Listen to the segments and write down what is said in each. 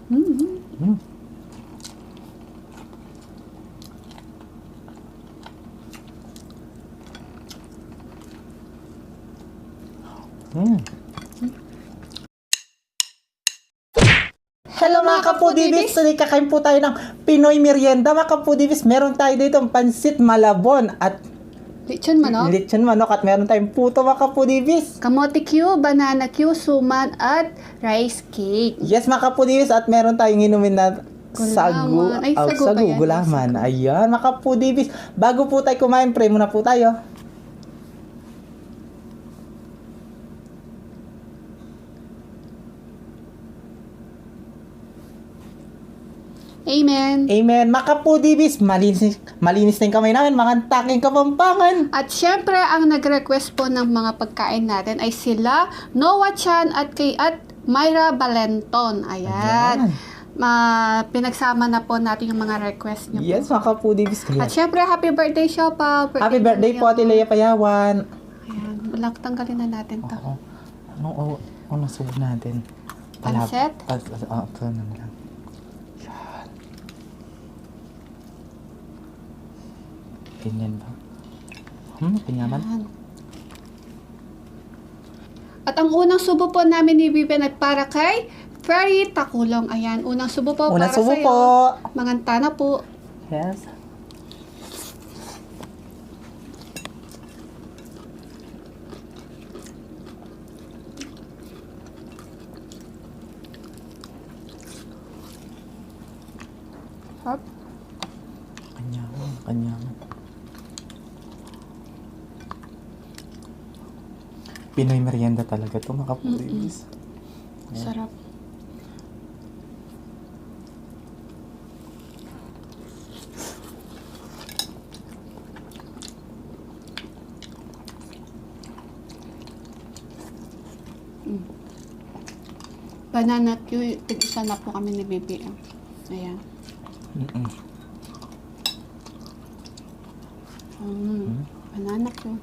Mm. Mm. Hello mga kapudibis! Today kakain po tayo ng Pinoy merienda mga kapudibis. Meron tayo dito ang pansit malabon at Lechon manok, at meron tayong puto mga kapudibis. kamote Q, banana Q, suman at rice cake. Yes mga kapudibis, at meron tayong inumin na Gulaman. Ay, sagu ba yan? gulaman. Sagu. Ayan mga kapudibis. Bago po tayo kumain, pray muna po tayo. Amen. Amen. Mga kapudibis, malinis na yung kamay namin, mga taking kapampangan. At syempre, ang nag-request po ng mga pagkain natin ay sila Noah Chan at Myra Valenton. Ayan. Pinagsama na po natin yung mga request niyo Yes, po. mga kapudibis. At syempre, happy birthday, Shopa. Happy birthday po, Ate Lea Payawan. Ayan, walang tanggalin na natin to. Oo. Ano subo natin? Pansit? Ito na lang. Ganyan ba? Pinyaman. Ayan. At ang unang subo po namin ni Vivian ay para kay Ferry Takulong. Ayan, unang subo po Unang para subo sa'yo. po. Manganta na po. Yes. Hop. Kanyaman. Pinoy merienda talaga to mga kapudibis. Sarap. Banana Q, tig-isa na po kami ni Bibi. Ayan. Banana Q.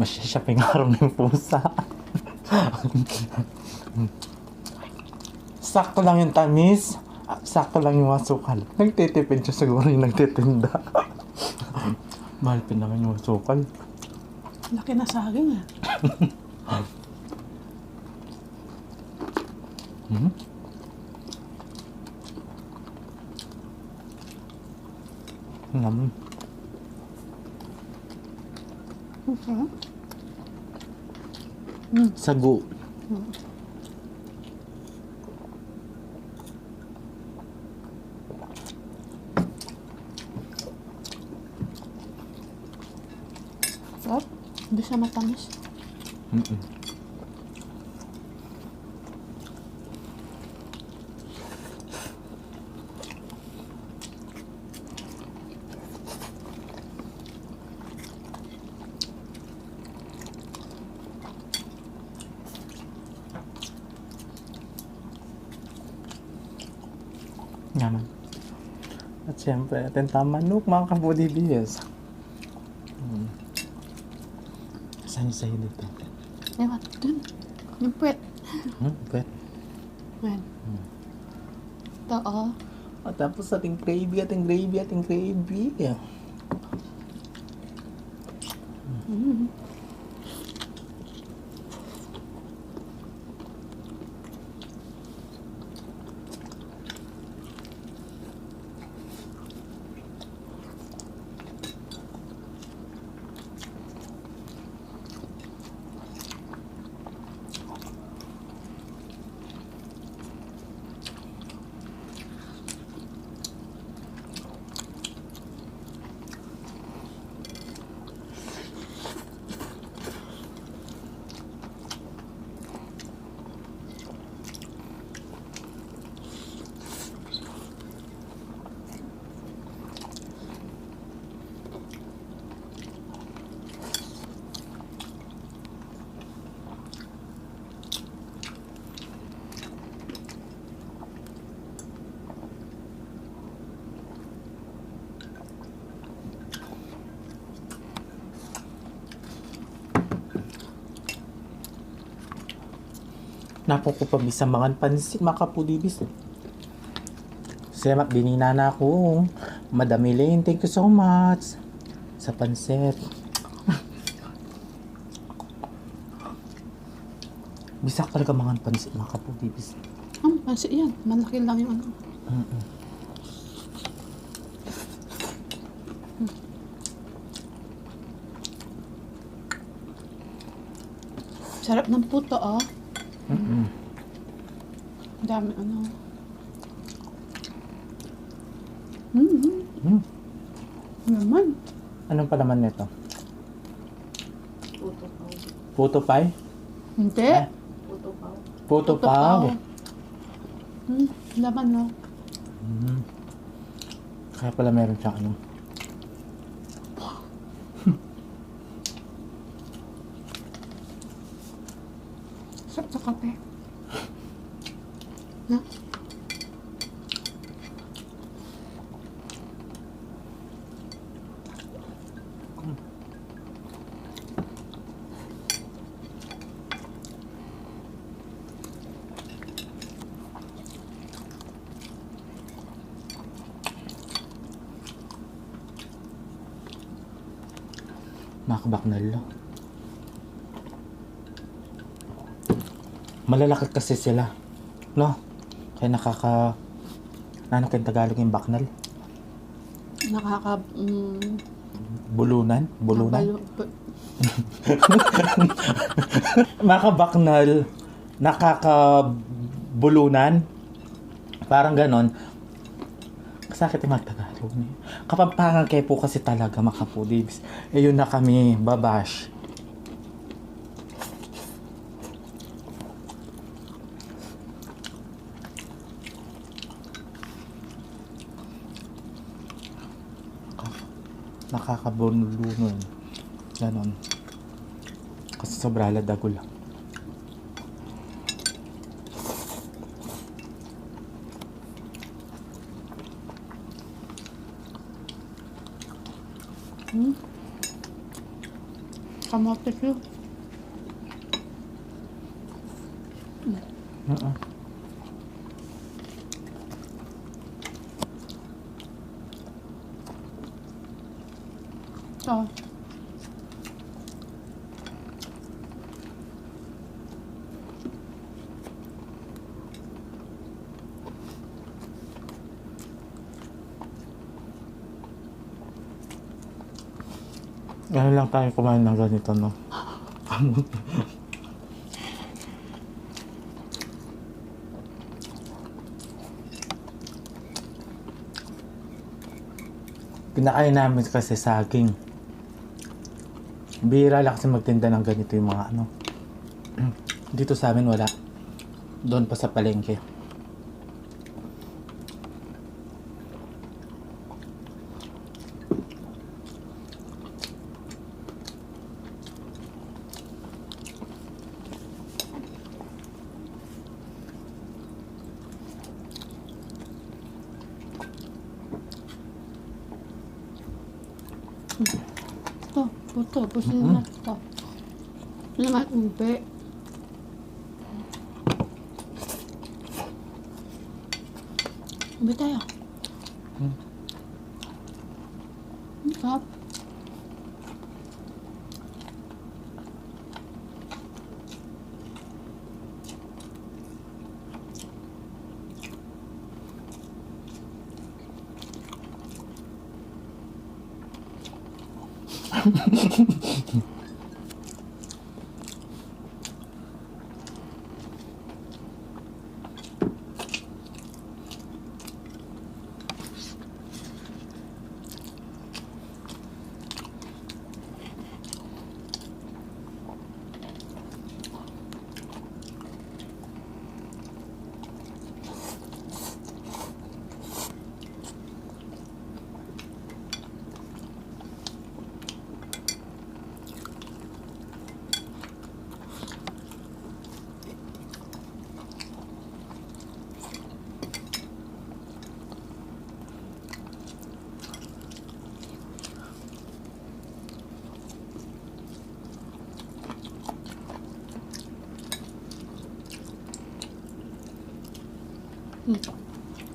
Masyashaping araw ng pusa. Sakto lang yung tamis. Sakto lang yung asukal. Nagtitipid siya siguro yung nagtitinda. Mahal pa naman yung asukal. Laki na saging ah. Sagu. Sarap. Hindi siya matamis. Naman. At siyempre, ating tamanok mga kapudibis. Saan yung sa'yo dito? Ewan, dun. Yung puwet. Pwet. Ayan. Ito, oh. At tapos ating gravy. Napong ko pa bisa mga pansit, makapudibis eh. Salamat, binina na ako. Madami Lane, thank you so much. Sa pansit. Bisa ka talaga mga pansit, makapudibis. Pansit yan. Malaki lang yung ano. Sarap ng puto, oh. Dami, ano. Naman. Anong palaman nito? Puto pao. Puto pie? Hindi. Puto pao. Puto pao. Laman, no? Kaya pala meron siya ano. Sarap sa kape. Na? Makabaknal lang. Malalaki kasi sila. No? Kaya ano kayong Tagalog yung baknal? Bulunan? Bulunan? Makabaknal. Nakakabulunan. Parang ganon. Sakit yung magtagalog niya. Kapampangan kayo po kasi talaga makapudibs. Eh yun na kami, babash. Nakakabulunan. Ganon. Kasi sobra dago lang. Kamote siya. Oh. Ngayon lang tayo kumain ng ganito, no? Pinakain namin kasi saging. Bihira lang kasi magtinda ng ganito yung mga ano. Dito sa amin wala. Doon pa sa palengke. Ito, puto. Gusto nyo na ito. Ito naman, ube. Ube tayo. Sarap.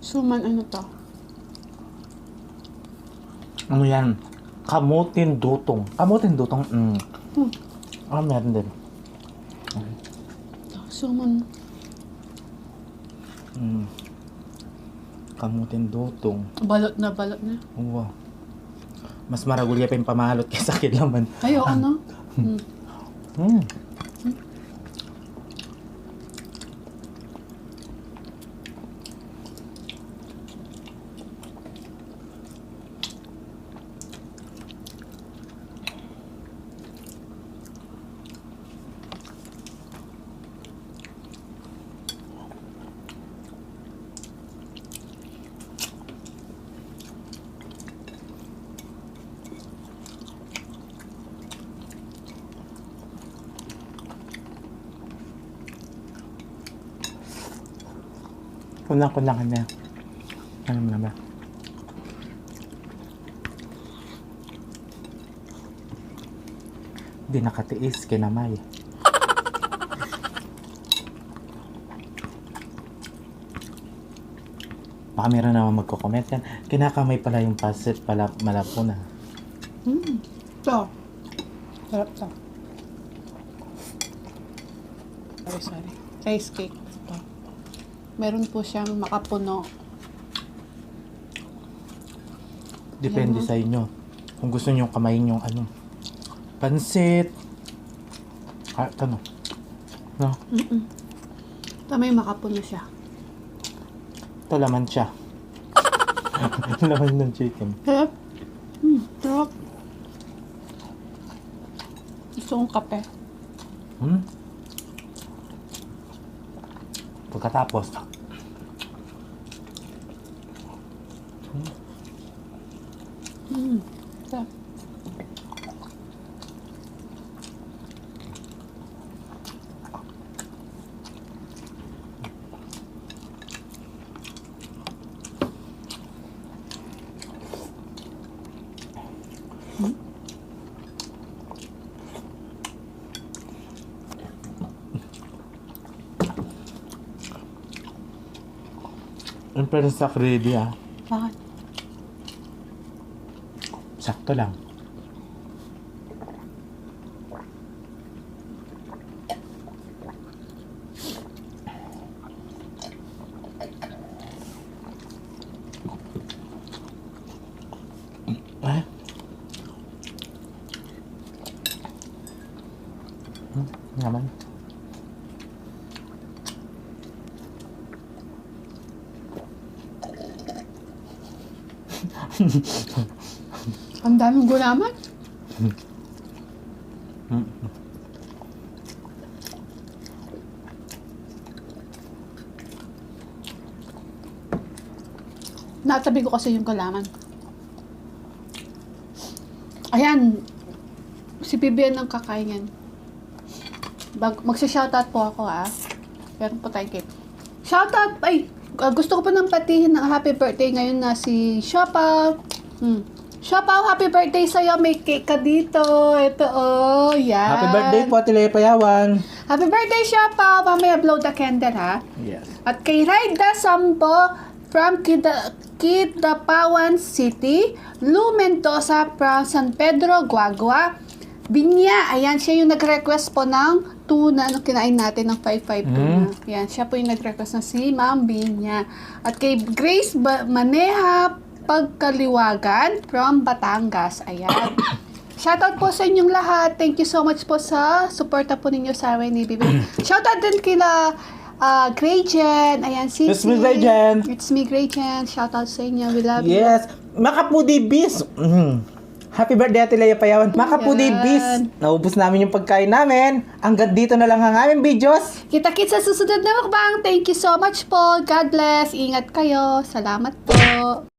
Suman, ano to? Ano yan? Kamutin dutong. Kamutin dutong. Meron din. Suman. Kamutin dutong. Balot na, balot na. Wow. Mas maragulya pa yung pamahalot kaysa kilaman. Ay, oo, no? Kunang-kunangan na. Ano na ba? Di nakatiis, kinamay. Baka meron naman magko-comment yan. Kinakamay pala yung pasit pala malapo na. Ito. Sarap to. Sorry. Rice cake. Ito. Meron po siyang makapuno. Depende sa inyo. Kung gusto niyo kamayin yung ano. Pansit. Ano? No? Ito may makapuno siya. Ito laman siya. Laman ng chicken. Sarap. Sarap. Gusto kong kape. Pagkatapos, Sarap. yung pero sa ready Bakit? sakto lang. Naman. Ang daming gulaman. Natabi ko kasi yung gulaman. Ayan. Si Bibian ang kakain yan. Magsa-shoutout po ako Meron po tayong cake. Shoutout! Ay! Gusto ko pa nang patihin ng happy birthday ngayon na si Shopao. Shopao, happy birthday sa'yo. May cake ka dito. Ito, yan. Happy birthday po, Tilea Payawan. Happy birthday, Shopao. Mamaya blow the candle, ha? Yes. At kay Raida Sambo from Kidapawan City, Lu Mendoza from San Pedro, Guagua, Binya, ayan, siya yung nag-request po ng tuna, kinain natin ng 552 na. Ayan, siya po yung nag-request na si Ma'am Binya. At kay Grace Maneha Pagkaliwagan from Batangas, ayan. Shoutout po sa inyong lahat. Thank you so much po sa suporta po ninyo sa amin ni Bibi. Shoutout din kila Grayjen. Ayan, Sisi. It's me, Grayjen. It's me, Grayjen. Shoutout sa inyo. We love you. Yes. Makapudi bis. Happy birthday, Tilea Payawan. Makapudi Yan. bis. Naubos namin yung pagkain namin. Hanggang dito na lang ang aming videos. Kita-kits sa susunod na mukbang. Thank you so much po. God bless. Ingat kayo. Salamat po.